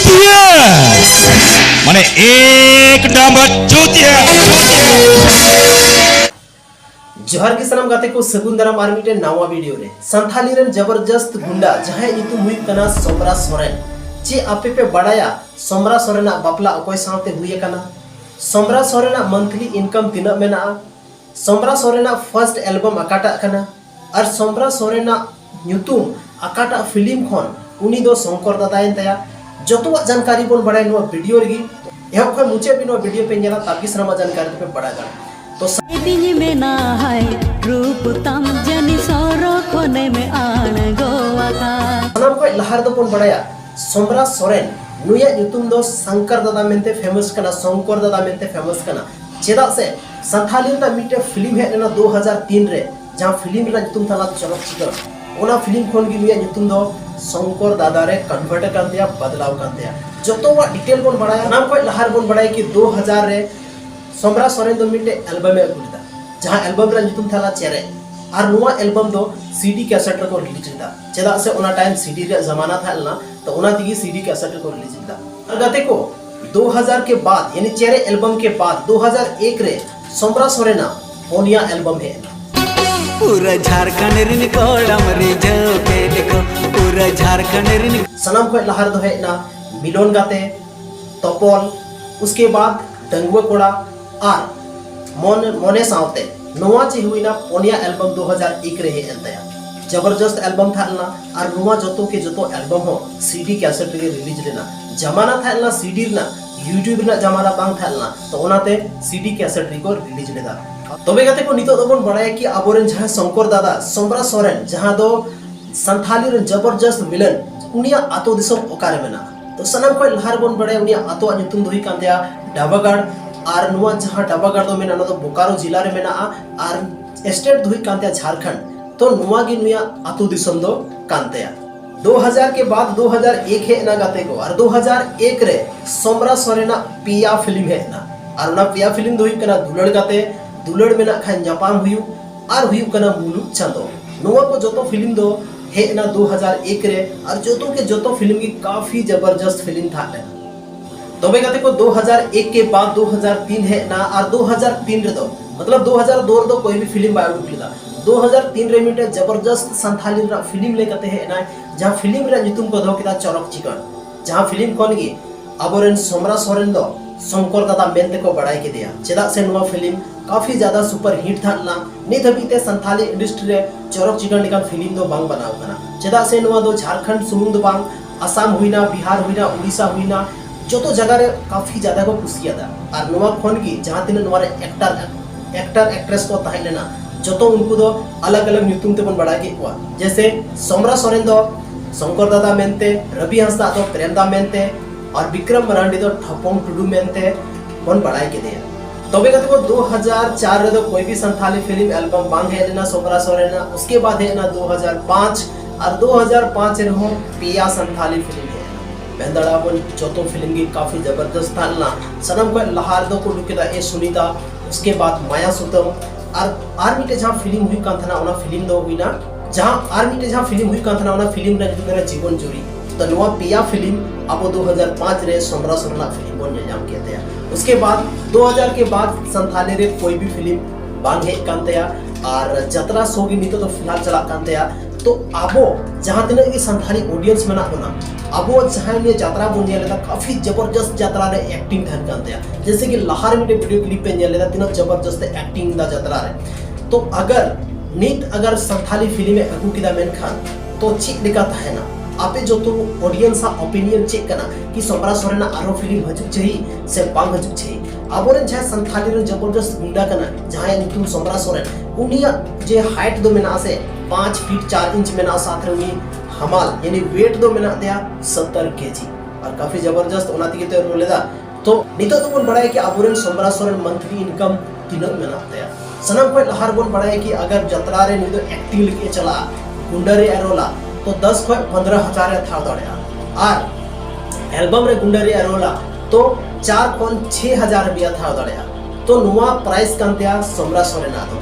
चूतिया माने एक नंबर चूतिया। जोहार के सलाम गाते को सगुन दाराम आर मिटे नवा वीडियो रे संथाली रेन जबरदस्त गुंडा जहां नितुम हुई कना सोमरा सोरेन चे आपे पे बड़ाया सोमरा सोरेना बापला अकोय साथे हुई कना सोमरा सोरेना मंथली इनकम तिना मेना सोमरा सोरेना फर्स्ट एल्बम अकाटा कना और सोमरा सोरेना न्यूतुम अकाटा फिल्म खन उनी दो शंकर दादायन तया जतवा जानकारी बोन बड़ाय नो वीडियो रेगी एहो खय मुचे भी नो वीडियो पे नेला ताकि सरमा जानकारी पे बड़ा गा तो दिनी में ना है रूप तम जनी सोरो कोने में आन गोवा का सनम को लहर दो पोन बड़ाया सोमरा सोरेन नुया न्यूतुम दो शंकर दादा मेंते फेमस कना शंकर दादा मेंते फेमस कना चेदा से संथाली ना मिटे फिल्म है ना 2003 रे जहां फिल्म रा न्यूतुम थाला चलक चितर ओना फिल्म खोन गी नुया न्यूतुम दो शंकर दादा रे कन्वर्ट कर दिया बदलाव कर दिया जतोवा डिटेल बोन बड़ाया नाम को लहर बोन बड़ाया कि 2000 रे सोमरा सोरेन दो मिटे एल्बम अगुदा जहां एल्बम रा न्यूतुम थाला चेरे और नुआ एल्बम दो सीडी कैसेट को रिलीज दा चेदा से ओना टाइम सीडी रे जमाना थालना तो ओना दिगी सीडी कैसेट को रिलीज दा और गाते को 2000 के बाद यानी चेरे एल्बम के बाद 2001 रे सोमरा सोरेना ओनिया एल्बम है पूरा झारखंड रिन कोडम रे जोके देखो पूरा झारखंड रिन सनम को लहर दो है ना मिलोन गाते तोपोल उसके बाद डंगुआ कोड़ा और मोने सावते नोवा ची हुई ना ओनिया एल्बम 2001 रे एंतया जबरदस्त एल्बम थालना और नोवा जतो के जतो एल्बम हो सीडी कैसेट रे रिलीज लेना जमाना थालना सीडी ना यूट्यूब ना जमाना बांग थालना तो ओनाते सीडी कैसेट रे को रिलीज लेदा तबे गाते को नितो दोबन बड़ाय कि आबोरेन जहां शंकर दादा सोमरा सोरेन जहां दो संथाली रे जबरदस्त विलन उनिया आतो दिसम ओकारे मेना तो सनम को लहर बोन बड़ाय उनिया आतो नुतुम दोही कांदिया डाबागाड़ और नुआ जहां डाबागाड़ दो मेना तो बोकारो जिला रे मेना और स्टेट दोही कांतिया झारखंड तो नुआ गी नुया आतो दिसम दो कांतिया 2000 के बाद 2001 है ना गाते को और 2001 रे सोमरा सोरेना पिया फिल्म है ना और ना पिया फिल्म दोही कना दुलड़ गाते दुलड़ मेना खान जापान हुयु और हुयु कना मुलुक चांदो नुआ को जतो फिल्म दो है ना 2001 रे और जतो के जतो फिल्म की काफी जबरदस्त फिल्म था तबे गाते को 2001 के बाद 2003 है ना और 2003 रे दो मतलब 2002 रे दो कोई भी फिल्म बायो उठला 2003 रे मिटे जबरदस्त संथाली रा फिल्म ले कते है ना जहां फिल्म रे नितुम को दो किदा चरक चिकन जहां फिल्म कोन गी अबोरेन सोमरा सोरेन दो शंकर दादा मेंते को बढ़ाई के दिया चेदा से नुआ फिल्म काफी ज्यादा सुपर हिट था ना नित हबीते संथाली इंडस्ट्री रे चरक चिकन लेका फिल्म दो बांग बनाव कना चेदा से नुआ दो झारखंड सुमुंद बांग असम हुईना बिहार हुईना उड़ीसा हुईना जतो जगह रे काफी ज्यादा को खुशिया दा और नुआ खोन की जहां तिन नुआ रे एक्टर एक्ट्रेस को ताहे लेना जतो उनको दो अलग अलग न्यूतुम ते बन बढ़ा के हुआ जैसे सोमरा सोरेन दो शंकर दादा मेंते रवि हंसदा दो प्रेमदा मेंते और विक्रम मरांडी दो ठपोंग टुडू मेंते बन बढ़ाई के दिया तबे कहते को 2004 रे दो कोई भी संथाली फिल्म एल्बम बांग है ना सोमरा सोरेना उसके बाद है ना 2005 और 2005 रे हो पिया संथाली फिल्म है बेंदड़ा बन चौथो फिल्म की काफी जबरदस्त था ना सनम को लहार दो को दुकेदा ए सुनीता उसके बाद माया सुतम और आर्मी ते जहां फिल्म हुई कांथना ओना फिल्म दो हुई ना जहां आर्मी ते जहां फिल्म हुई कांथना ओना फिल्म रे मेरा जीवन जुड़ी तो नुआ पिया फिल्म अब 2005 रे सोमरा सोरेना फिल्म बन जाम के थे उसके बाद 2000 के बाद संथाली रे कोई भी फिल्म बांग है कांतया और जतरा सोगी नितो तो फिलहाल चला कांतया तो आबो जहां तने की संथाली ऑडियंस में ना होना अबो जहां ने यात्रा बन लेता काफी जबरदस्त यात्रा रे एक्टिंग धन कांतया जैसे कि लहार में वीडियो क्लिप पे लेता तीनों जबरदस्त एक्टिंग दा यात्रा रे तो अगर संथाली फिल्म में अगु किदा मेन खान तो चिक दिका था ना आपे जो तो ऑडियंस आ ओपिनियन चेक करना कि सोमरा सोरेना आरो फिल्म हजु चाहिए से बांग हजु चाहिए आबोरे जहां संथाली रे जबरदस्त गुंडा कना जहां नितुम सोमरा सोरेन उनिया जे हाइट दो मेना से 5 फीट 4 इंच मेना साथ रे उनी हमाल यानी वेट दो मेना दिया 70 केजी और काफी जबरदस्त ओनाती के तो रोलेदा तो नितो तो बोल बड़ा है कि आबोरे सोमरा सोरेन मंथली इनकम तीनों मेना दिया सनम को लहर बोल बड़ा है कि अगर जतरा रे नितो एक्टिंग लेके चला गुंडा रे एरोला तो 10 को 15,000 था दौड़या और एल्बम रे गुंडा रे एरोला तो 4 को 6,000 बिया था दौड़या तो नुआ प्राइस कांतिया सोमरा सोरेना दो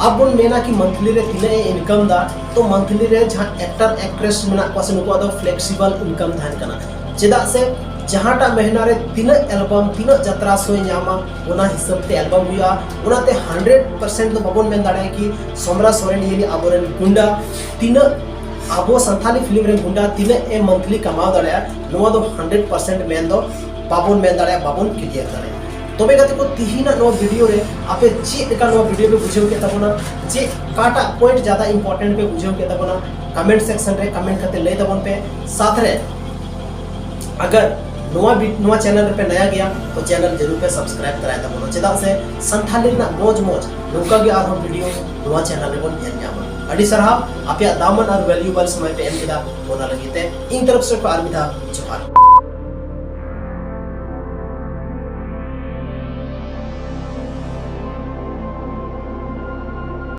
अब बोन मेना कि मंथली रे तिने इनकम दा तो मंथली रे जहां एक्टर एक्ट्रेस मेना को से नुको दो फ्लेक्सिबल इनकम धान कना चेदा से जहाटा महीना रे तीन एल्बम तीन जत्रा सोय नामा ओना हिसाब ते एल्बम हुआ ओनाते 100% तो बाबन मेन दाड़े कि सोमरा सोरेन ये आबोरेन गुंडा तीन आबो संथाली फिल्म रे गुंडा तीन ए मंथली कमाओ दाड़े नोवा दो 100% मेन दो बाबन मेन दाड़े बाबन क्लियर दाड़े तबे गति को तिहिना नो वीडियो रे आपे जे एका नो वीडियो पे बुझेउ के तबना जे काटा पॉइंट ज्यादा इंपोर्टेंट पे बुझेउ के तबना कमेंट सेक्शन रे कमेंट करते ले तबन पे साथ रे अगर नोवा चैनल पे नया गया तो चैनल जरूर पे सब्सक्राइब कराए तबना चेदा से संथाली ना मोज नोका गे आर वीडियो नोवा चैनल रे बोन ध्यान जामा अडी सरहा आपया दामन और वैल्यूएबल समय पे एम केदा ओना लगीते इन तरफ से आर मिथा जोहार।